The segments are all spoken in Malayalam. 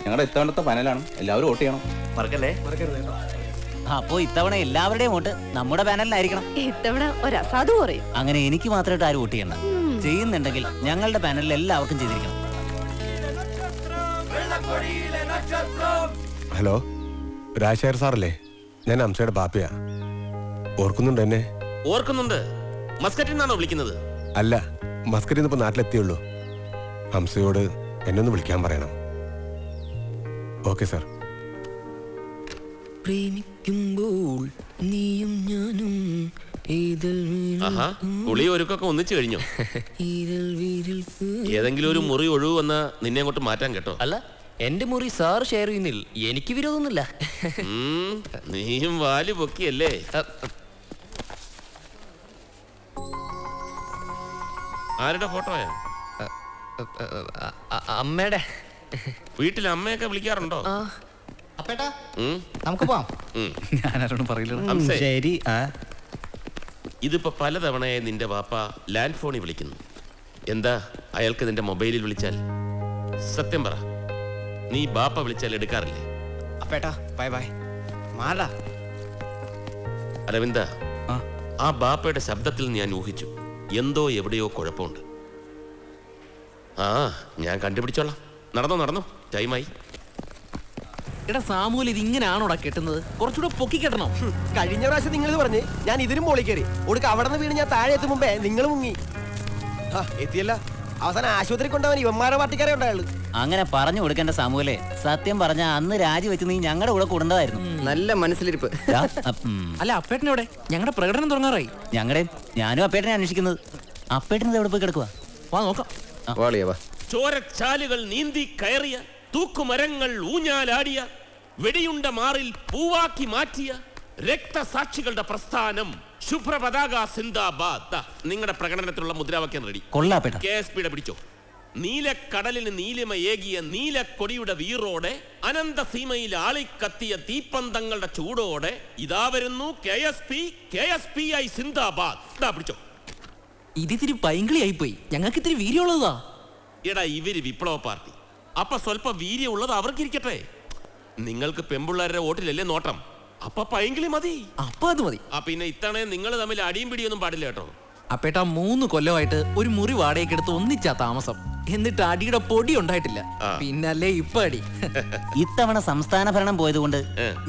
ഞങ്ങളുടെ ഇത്തവണത്തെ പാനലാണ്, എല്ലാവരും വോട്ട് ചെയ്യണം. മറക്കല്ലേ. അപ്പോ ഇത്തവണ എല്ലാവരുടെയും വോട്ട് നമ്മുടെ പാനലിലായിരിക്കണം. ഇത്തവണ ഒരു അസാധു പറയും. അങ്ങനെ എനിക്ക് മാത്രമായിട്ട് ആരും വോട്ട് ചെയ്യണ്ട. ചെയ്യുന്നുണ്ടെങ്കിൽ ഞങ്ങളുടെ പാനലിൽ എല്ലാവർക്കും ചെയ്തിരിക്കണം. ഹലോ, രാജശേഖർ സാറല്ലേ? ഞാൻ അംസയുടെ ബാപ്പയാ. ഓർക്കുന്നുണ്ട് എന്നെ? ഓർക്കുന്നുണ്ട്. മസ്കറ്റിൽ നിന്നാണോ വിളിക്കുന്നത്? അല്ല, മസ്കറ്റിൽ നിന്ന് ഇപ്പൊ നാട്ടിലെത്തിയുള്ളൂ. ഹംസയോട് എന്നെ ഒന്ന് വിളിക്കാൻ പറയണം. Okay sir. പ്രേമിക്കുമ്പോൾ നീയും ഞാനും കുളി ഒരുക്കൊക്കെ ഒന്നിച്ചു കഴിഞ്ഞോ? ഏതെങ്കിലും ഒരു മുറി ഒഴിവ് വന്ന നിന്നെ അങ്ങോട്ട് മാറ്റാൻ കേട്ടോ. അല്ല, എന്റെ മുറി സാർ ഷെയർ ചെയ്യുന്നില്ല, എനിക്ക് വിരോധമൊന്നുമില്ല. നീയും വാല് പൊക്കിയല്ലേ? ആരുടെ ഫോട്ടോയാ? അമ്മയുടെ. വീട്ടിൽ അമ്മയൊക്കെ വിളിക്കാറുണ്ടോ? നമുക്ക് പോവാം. ഞാനാരോടും പറയില്ല. ശരി. ഇതിപ്പോ പലതവണയായി നിന്റെ വാപ്പ ലാൻഡ് ഫോണിൽ വിളിക്കുന്നു. എന്താ അയാൾക്ക് നിന്റെ മൊബൈലിൽ വിളിച്ചാൽ? സത്യം പറ, നീ ബാപ്പ വിളിച്ചാൽ എടുക്കാറില്ലേ? അപ്പേട്ടാ ബൈ ബൈ. മാറാ അരവിന്ദ, ആ ബാപ്പയുടെ ശബ്ദത്തിൽ ഞാൻ ഊഹിച്ചു എന്തോ എവിടെയോ കുഴപ്പമുണ്ട്. ഞാൻ കണ്ടുപിടിച്ചോളാം. നടന്നോ, ടൈമായി. എടാ സാമൂൽ, ഇത് ഇങ്ങനെയാണോടാ കെട്ടുന്നത്? കുറച്ചുകൂടെ പൊക്കി കെട്ടണം. കഴിഞ്ഞ പ്രാവശ്യം നിങ്ങൾ പറഞ്ഞ് ഞാൻ ഇതിനും മോളി കയറി ഒടുക്ക അവിടെ നിന്ന് വീണ് ഞാൻ താഴെ എത്തും മുമ്പേ നിങ്ങൾ മുങ്ങി. എത്തിയല്ല, അവസാനം ആശുപത്രി കൊണ്ടവൻ ഇവന്മാരെ പാർട്ടിക്കാരെ ഉണ്ടായുള്ളൂ. അങ്ങനെ പറഞ്ഞു കൊടുക്കേണ്ട സാമൂലെ. സത്യം പറഞ്ഞ അന്ന് രാജിവെച്ച് നീ ഞങ്ങളുടെ കൂടെ കൂടേണ്ടതായിരുന്നു. നല്ല മനസ്സിലിരിപ്പ്. അല്ല, അപ്പേട്ടനോടെ ഞങ്ങളുടെ പ്രകടനം തുടങ്ങാറായി. ഞാനും അപ്പേട്ടനെ അന്വേഷിക്കുന്നത്. അപ്പേട്ടനത് എവിടെ പോയി കിടക്കുക? വാ നോക്കാം. ചോരച്ചാലുകൾ നീന്തി കയറിയ, തൂക്കുമരങ്ങൾ ഊഞ്ഞാലാടിയ, വെടിയുണ്ട മാറിൽ പൂവാക്കി മാറ്റിയ രക്തസാക്ഷികളുടെ പ്രസ്ഥാനം ശുഭ്രപതാക സിന്ദാബാദ്. നിങ്ങളുടെ പ്രകടനത്തിലുള്ള മുദ്രാവാക്യം റെഡി. കൊള്ളാപ്പേട്ട. KSP പിടിച്ചോ. നീലക്കടലിന് നീലിമയേകിയ നീലക്കൊടിയുടെ വീറോടെ, അനന്തസീമയിൽ ആളിക്കത്തിയ തീപ്പന്തങ്ങളുടെ ചൂടോടെ ഇതാ വരുന്നു KSP ആയി സിന്ദാബാദ്. പിടിച്ചോ. ഇതിത്തിരി പൈങ്കിളിയായി പോയി. ഞങ്ങൾക്ക് ഇത്തിരി വീര്യമുള്ളതാ. എടാ, ഇവര് വിപ്ലവ പാർട്ടി, അപ്പൊ സ്വല്പം വീര്യമുള്ളത് അവർക്കിരിക്കട്ടെ. നിങ്ങൾക്ക് പെമ്പിള്ളാരുടെ വോട്ടിലല്ലേ നോട്ടം, അപ്പൊ പൈങ്കിളി മതി. അപ്പൊ അത് മതി. പിന്നെ ഇത്തവണ നിങ്ങൾ തമ്മിൽ അടിയും പിടിയൊന്നും പാടില്ല കേട്ടോ. അപ്പേട്ടാ 3 കൊല്ലമായിട്ട് ഒരു മുറി വാടകയ്ക്ക് എടുത്ത് ഒന്നിച്ചാ താമസം. എന്നിട്ട് അടിയുടെ പൊടി ഉണ്ടായിട്ടില്ല. പിന്നല്ലേ ഇപ്പൊ അടി. ഇത്തവണ സംസ്ഥാന ഭരണം പോയതുകൊണ്ട്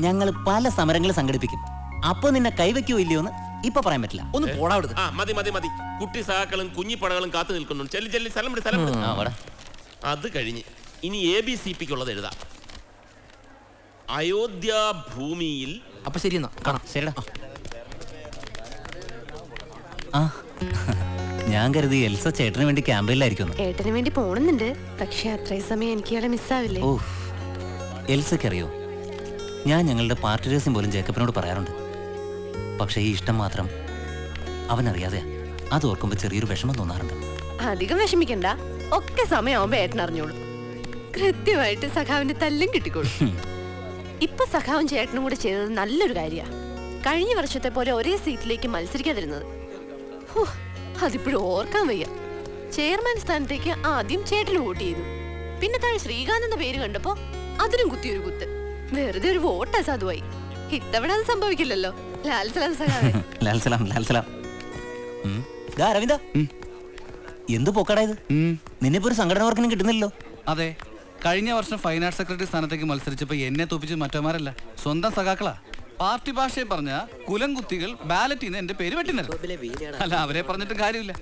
ഞങ്ങൾ പല സമരങ്ങൾ സംഘടിപ്പിക്കും. അപ്പൊ നിന്നെ കൈവയ്ക്കോ ഇല്ലയോന്ന് ഇപ്പൊ പറയാൻ പറ്റില്ല. ഒന്ന് പോടാവിടുത്. മതി. കുട്ടി സഹാക്കളും കുഞ്ഞിപ്പടകളും കാത്തു നിൽക്കുന്നു. ചെല്ലി സ്ഥലം വിട്. അത് കഴിഞ്ഞ് ഇനി ABCPക്കുള്ളത് എഴുതാം. അയോധ്യ ഭൂമിയിൽ. അപ്പൊ ശരി, എന്നാ കാണാം. ശരിടാ. ഞാൻ കരുതി എൽസ ചേട്ടന് വേണ്ടി ക്യാമ്പയിലായിരിക്കുന്നു. ഏട്ടന് വേണ്ടി പോണെന്നുണ്ട്, പക്ഷെ അത്രയും സമയം എനിക്ക് ഇയാളെ മിസ്സാവില്ലേ? ഓ, എൽസക്കറിയോ, ഞാൻ ഞങ്ങളുടെ പാർട്ടി രഹസ്യം പോലും ജേക്കബിനോട് പറയാറുണ്ട്. പക്ഷെ ഈ ഇഷ്ടം മാത്രം അവനറിയാതെ. അത് ഓർക്കുമ്പോ ചെറിയൊരു വിഷമം തോന്നാറുണ്ട്. അധികം വിഷമിക്കണ്ട, ഒക്കെ സമയമാവുമ്പോ ഏട്ടൻ അറിഞ്ഞോളൂ. കൃത്യമായിട്ട് സഖാവിന്റെ തല്ലും കിട്ടിക്കോളൂ. ഇപ്പൊ സഖാവും ചേട്ടനും കൂടെ ചെയ്തത് നല്ലൊരു കാര്യമാണ്. കഴിഞ്ഞ വർഷത്തെ പോലെ ഒരേ സീറ്റിലേക്ക് മത്സരിക്കാതിരുന്നത്. അതിപ്പോഴും ഓർക്കാൻ വയ്യ. ചെയർമാൻ സ്ഥാനത്തേക്ക് ആദ്യം ചേട്ടന് വോട്ട് ചെയ്തു. പിന്നെ താഴെ ശ്രീകാന്ത് എന്ന പേര് കണ്ടപ്പോ അതിനും കുത്തിയൊരു കുത്ത്. വെറുതെ ഒരു വോട്ട് അസാധുവായി. ഇത്തവണ അത് സംഭവിക്കില്ലല്ലോ. ലാൽസലാം സഖാവേ. ലാൽസലാം. അരവിന്ദ, എന്ത് പൊക്കടാ ഇത്? നിന്നെ ഒരു സംഘടന വർക്കിനും കിട്ടുന്നില്ലല്ലോ. അതെ, കഴിഞ്ഞ വർഷം ഫൈൻ ആർട്സ് സെക്രട്ടറി സ്ഥാനത്തേക്ക് മത്സരിച്ചപ്പോ എന്നെ തോപ്പിച്ച് മറ്റവന്മാരല്ല, സ്വന്തം സഖാക്കളാ. പാർട്ടി ഭാഷയെ പറഞ്ഞ കുലംകുത്തികൾ ബാലറ്റിന്ന് എന്റെ പേര് വെട്ടിനത്. അല്ല, അവരെ പറഞ്ഞിട്ട് കാര്യമില്ല.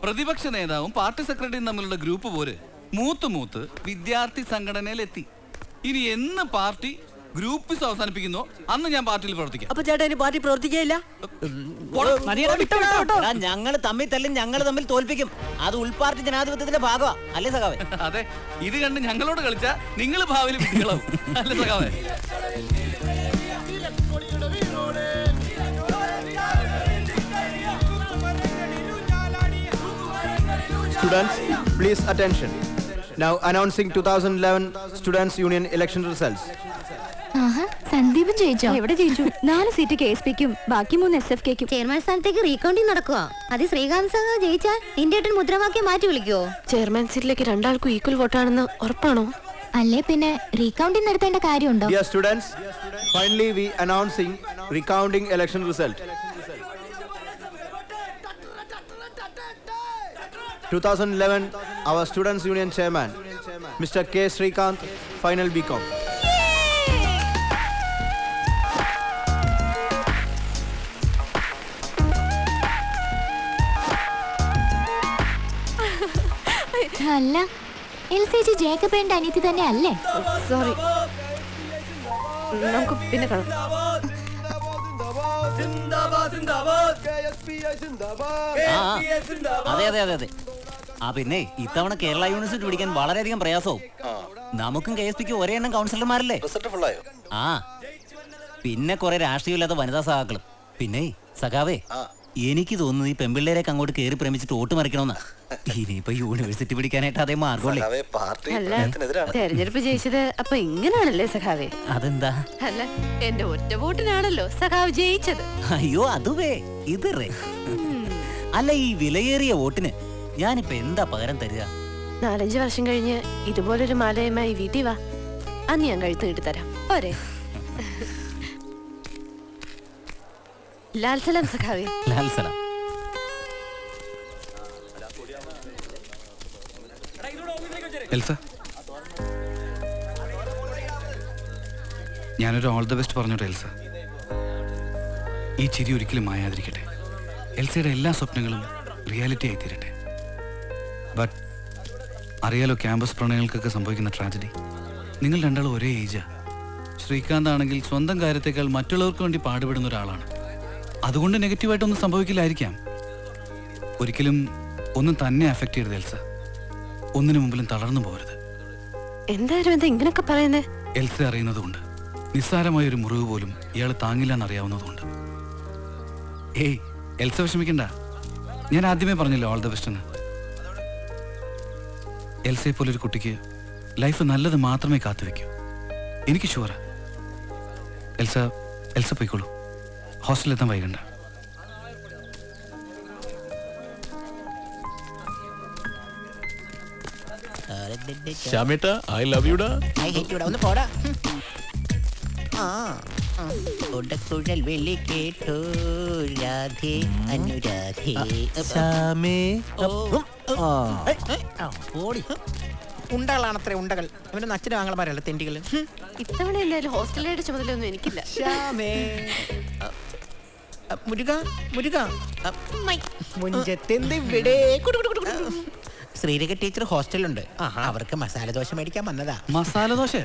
പ്രതിപക്ഷ നേതാവും പാർട്ടി സെക്രട്ടറിയും തമ്മിലുള്ള ഗ്രൂപ്പ് പോര് മൂത്ത് വിദ്യാർത്ഥി സംഘടനയിലെത്തി. ഇനി എന്ന് പാർട്ടി ഗ്രൂപ്പിസ് അവസാനിപ്പിക്കുന്നോ അന്ന് ഞാൻ പാർട്ടിയിൽ പ്രവർത്തിക്കാം. അപ്പൊ ചേട്ടാ, ഇനി പാർട്ടി പ്രവർത്തിക്കയില്ല? ഞങ്ങൾ തമ്മിൽ തല്ലും, ഞങ്ങൾ തമ്മിൽ തോൽപ്പിക്കും. അത് ഉൾപാർട്ടി ജനാധിപത്യത്തിന്റെ ഭാഗമാ, അല്ലേ സഖാവേ? അതെ, ഇത് കണ്ട് ഞങ്ങളോട് കളിച്ചാ നിങ്ങൾ ഭാവിയിൽ വിധികളാവും, അല്ലേ സഖാവേ? Students, please attention. Now announcing 2011 Students Union election results. Sandeep ജയിച്ചോ? എവിടെ ജയിച്ചു? 4 സീറ്റ് KSPക്കും ബാക്കി 3 SFKക്കും. ചെയർമാൻ സ്ഥാനത്തേക്ക് റീകൗണ്ടിങ് നടക്കുക. അത് ശ്രീകാന്ത് സഹ ജയിച്ചാൽ ഇന്ത്യയുടെ മുദ്രാവാക്യം മാറ്റി വിളിക്കുവോ? ചെയർമാൻ സീറ്റിലേക്ക് രണ്ടാൾക്കും ഈക്വൽ വോട്ടാണെന്ന് ഉറപ്പാണോ? അല്ലേ പിന്നെ റീകൗണ്ടിങ് നടത്തേണ്ട കാര്യമുണ്ടോ? Dear students, finally we announcing recounting election result. 2011 our students union chairman Mr. K. Srikanth, final BCom. അല്ല, LCG ജേക്കബിന്റെ അനിയത്തി തന്നെ അല്ലേ? സോറി, നമുക്ക് പിന്നെ കാണാം. അതെ അതെ അതെ അതെ. പിന്നെ ഇത്തവണ കേരള യൂണിവേഴ്സിറ്റി പിടിക്കാൻ വളരെയധികം പ്രയാസവും. നമുക്കും KSPക്ക് ഒരേ എണ്ണം കൗൺസിലർമാരല്ലേ? ആ, പിന്നെ കുറെ രാഷ്ട്രീയമില്ലാത്ത വനിതാ സഖാക്കളും. പിന്നെ സഖാവേ, എനിക്ക് തോന്നുന്നു ഈ പെമ്പിള്ളേരൊക്കെ അങ്ങോട്ട് കയറി പ്രേമിച്ചിട്ട് വോട്ട് മറിക്കണമെന്നാ. ഇനിയിപ്പോ യൂണിവേഴ്സിറ്റി പിടിക്കാനായിട്ട് അതേ മാർഗമല്ലേ. അല്ല, തെരഞ്ഞെടുപ്പ് ജയിച്ചത് അപ്പൊ ഇങ്ങനാണല്ലേ സഖാവേ? അതെന്താ? അല്ല, എന്റെ ഒറ്റ വോട്ടിനാണല്ലോ സഖാവ് ജയിച്ചത്. അയ്യോ അതുവേ ഇത് റേ. അല്ല, ഈ വിലയേറിയ വോട്ടിന് ഞാനിപ്പോ എന്താ പകരം തരിക? 4-5 വർഷം കഴിഞ്ഞ് ഇതുപോലൊരു മാലയുമായി വീട്ടിൽ വാ, അന്ന് ഞാൻ കഴുത്ത് നീട്ടി തരാം. പോരെ? ലാൽ സലാം സഖാവേ. ലാൽ സലാം. എൽസ, ഞാനൊരു ഓൾ ദ ബെസ്റ്റ് പറഞ്ഞോട്ടെ എൽസ. ഈ ചിരി ഒരിക്കലും മായാതിരിക്കട്ടെ. എൽസയുടെ എല്ലാ സ്വപ്നങ്ങളും റിയാലിറ്റി ആയി തീരട്ടെ. ബട്ട് അറിയാലോ ക്യാമ്പസ് പ്രണയങ്ങൾക്കൊക്കെ സംഭവിക്കുന്ന ട്രാജഡി. നിങ്ങൾ രണ്ടാളും ഒരേ ഏജാ. ശ്രീകാന്ത് ആണെങ്കിൽ സ്വന്തം കാര്യത്തേക്കാൾ മറ്റുള്ളവർക്ക് വേണ്ടി പാടുപെടുന്ന ഒരാളാണ്. അതുകൊണ്ട് നെഗറ്റീവായിട്ടൊന്നും സംഭവിക്കില്ലായിരിക്കാം. ഒരിക്കലും ഒന്നും തന്നെ അഫക്റ്റ് ചെയ്യരുത് എൽസ. ഒന്നിനു മുമ്പിലും തളർന്നു പോകരുത്. എന്തായാലും എന്താ ഇങ്ങനൊക്കെ പറയുന്നേ? എൽസ അറിയുന്നതുകൊണ്ട് നിസ്സാരമായ ഒരു മുറിവ് പോലും ഇയാൾ താങ്ങില്ല എന്നറിയാവുന്നതുകൊണ്ട്. ഏയ് എൽസ വിഷമിക്കണ്ട. ഞാൻ ആദ്യമേ പറഞ്ഞല്ലോ ഓൾ ദ ബെസ്റ്റ് എന്ന്. എൽസയെ പോലൊരു കുട്ടിക്ക് ലൈഫ് നല്ലത് മാത്രമേ കാത്തുവെക്കൂ. എനിക്ക് ഷുവറാ. എൽസ പോയിക്കോളൂ. ഹോസ്റ്റലിലെത്താൻ വൈകണ്ട. ശ്യാമേട്ടാ, I love you ഡാ. ഒന്ന് പോടാ. ഒടക്കുഴൽ വിളി കേട്ടോ രാധേ അനുരാധേ. ഉണ്ടകളാണത്രേ ഉണ്ടകൾ. അവന്റെ അച്ഛനും ആങ്ങളമാരല്ല തെണ്ടികള്. ഇത്തവണ എന്തായാലും ഹോസ്റ്റലിയുടെ ചുമതലയൊന്നും എനിക്കില്ല. മുരുക മുരുക ശ്രീരേഖ ടീച്ചർ ഹോസ്റ്റലുണ്ട്. അവർക്ക് മസാല ദോശ മേടിക്കാൻ വന്നതാ. മസാല ദോശ?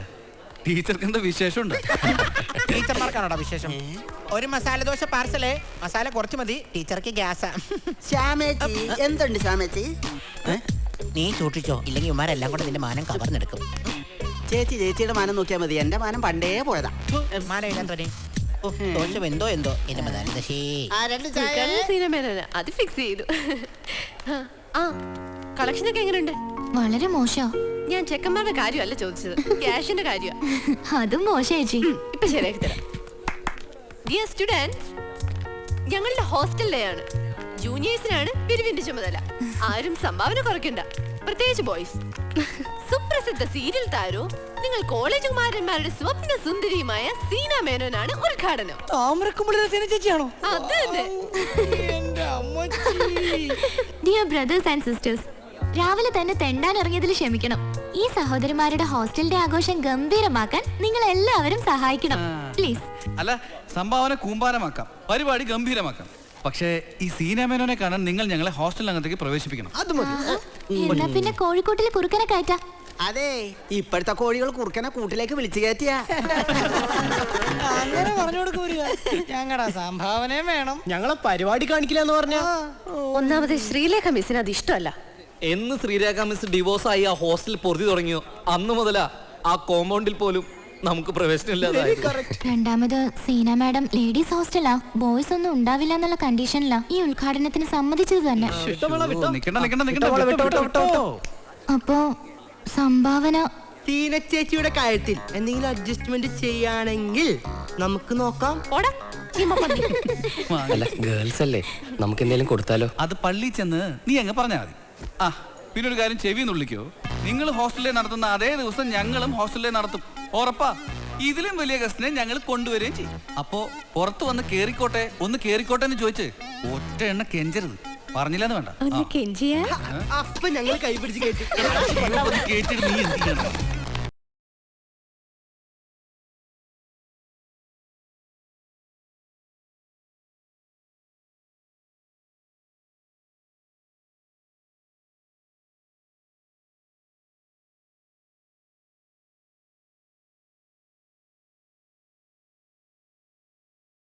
ടീച്ചർക്ക് എന്താ വിശേഷമുണ്ട്? ടീച്ചർമാർക്കാണോടാ വിശേഷം? ഒരു മസാല ദോശ പാർസലേ. മസാല കുറച്ച് മതി, ടീച്ചർക്ക് ഗ്യാസാ. എന്തുണ്ട് ശ്യാമേച്ചി? നീ സൂക്ഷിച്ചോ, ഇല്ലെങ്കിൽ ഇവന്മാരെല്ലാം കൂടെ നിന്റെ മാനം കവർന്നെടുക്കും. ചേച്ചിയുടെ മാനം നോക്കിയാൽ മതി. എന്റെ മാനം പണ്ടേ പോയതാ. മാനം ഇടാൻ തോന്നി. ദോശ എന്തോ എന്തോ എന്റെ മസാല ദോശേ. അത് ഫിക്സ് ചെയ്തു. ആ, കളക്ഷനൊക്കെ എങ്ങനെയുണ്ട്? വളരെ മോശം. ഞാൻ ചെക്കന്മാരുടെ കാര്യമല്ല ചോദിച്ചത്, ക്യാഷിന്റെ കാര്യമാണ്. അതും മോശം ചേച്ചി. ഇപ്പൊ ശരിയാക്കി തരാം. ഡിയർ സ്റ്റുഡൻസ്, ഞങ്ങളുടെ ഹോസ്റ്റൽ ഡേ ആണ്. ജൂനിയേഴ്സിനാണ് പിരിവിന്റെ ചുമതല. ആരും സംഭാവന കുറയ്ക്കണ്ട, പ്രത്യേകിച്ച് ബോയ്സ്. സുപ്രസിദ്ധ സീരിയൽ താരവും നിങ്ങൾ കോളേജ് കുമാരന്മാരുടെ സ്വപ്ന സുന്ദരിയുമായ സീന മേനോനാണ് ഉദ്ഘാടനം. ചേച്ചിയാണോ? അത് തന്നെ. ഡിയർ ബ്രദേഴ്സ് ആൻഡ് സിസ്റ്റേഴ്സ്, രാവിലെ തന്നെ തെണ്ടാൻ ഇറങ്ങിയതിൽ ക്ഷമിക്കണം. ഈ സഹോദരിമാരുടെ ഹോസ്റ്റൽ ഡേ ആഘോഷം ഗംഭീരമാക്കാൻ നിങ്ങൾ എല്ലാവരും സഹായിക്കണം പ്ലീസ്. അല്ല, സംഭാവന കൂമ്പാരമാക്കാം, പരിപാടി ഗംഭീരമാക്കാം. പക്ഷേ ഈ സീന മേനോനെ കാണാൻ നിങ്ങൾ ഞങ്ങളെ ഹോസ്റ്റലിനകത്തേക്ക് പ്രവേശിപ്പിക്കണം. എന്നാ പിന്നെ കോഴിക്കോട്ടിൽ കുറുക്കനെ കയറ്റാ. അതെ, ഇപ്പോഴത്തെ കോഴികൾ കുറുക്കനെ കൂട്ടിലേക്ക് വിളിച്ചു കയറ്റിയാ. അങ്ങനെ പറഞ്ഞു കൊടുക്കൂല. ഞങ്ങളുടെ സംഭാവനയും വേണം. ഞങ്ങളെ പരിപാടി കാണിക്കില്ല എന്ന് പറഞ്ഞ. ഒന്നാമത് ശ്രീലേഖ മിസ്സിന് അത് ഇഷ്ടമല്ല. എന്ന് ശ്രീരേഖ മിസ് ഡിവോഴ്സ് ആയി ആ ഹോസ്റ്റലിൽ പൊറുതി തുടങ്ങിയോ അന്ന് മുതലാ ആ കോമ്പൗണ്ടിൽ പോലും നമുക്ക് പ്രവേശനമില്ലാതായി. രണ്ടാമത് സീന മാഡം ലേഡീസ് ഹോസ്റ്റലാ, ബോയ്സ് ഒന്നും ഉണ്ടാവില്ല എന്നുള്ള കണ്ടീഷനിലാ ഈ ഉദ്ഘാടനത്തിന് സമ്മതിച്ചത് തന്നെ. അപ്പോ സംഭാവന സീന ചേച്ചിയുടെ കാര്യത്തിൽ എന്തെങ്കിലും അഡ്ജസ്റ്റ്മെന്റ് ചെയ്യാണെങ്കിൽ നമുക്ക് നോക്കാം. അല്ല, ഗേൾസ് അല്ലേ, നമുക്ക് എന്തെങ്കിലും കൊടുത്താലോ? അത് പള്ളി ചെന്ന് നീ അങ്ങ് പറഞ്ഞാൽ മതി. ആ, പിന്നെ ഒരു കാര്യം ചെവി നുള്ളിക്കോ. നിങ്ങൾ ഹോസ്റ്റലിൽ നടത്തുന്ന അതേ ദിവസം ഞങ്ങളും ഹോസ്റ്റലിൽ നടത്തും. ഉറപ്പാ. ഇതിലും വലിയ ഗസ്റ്റിനെ ഞങ്ങൾ കൊണ്ടുവരികയും ചെയ്യും. അപ്പോ പുറത്ത് വന്ന് കേറിക്കോട്ടെ, ഒന്ന് കേറിക്കോട്ടെ എന്ന് ചോദിച്ച് ഒറ്റ എണ്ണ കെഞ്ചരുത്. പറഞ്ഞില്ലെന്ന് വേണ്ട. ഒന്ന് കെഞ്ചിയാ അപ്പൊ ഞങ്ങൾ കൈ പിടിച്ച് കേട്ടു. കേട്ടിട്ട് നീ എന്ത് ചെയ്യണം?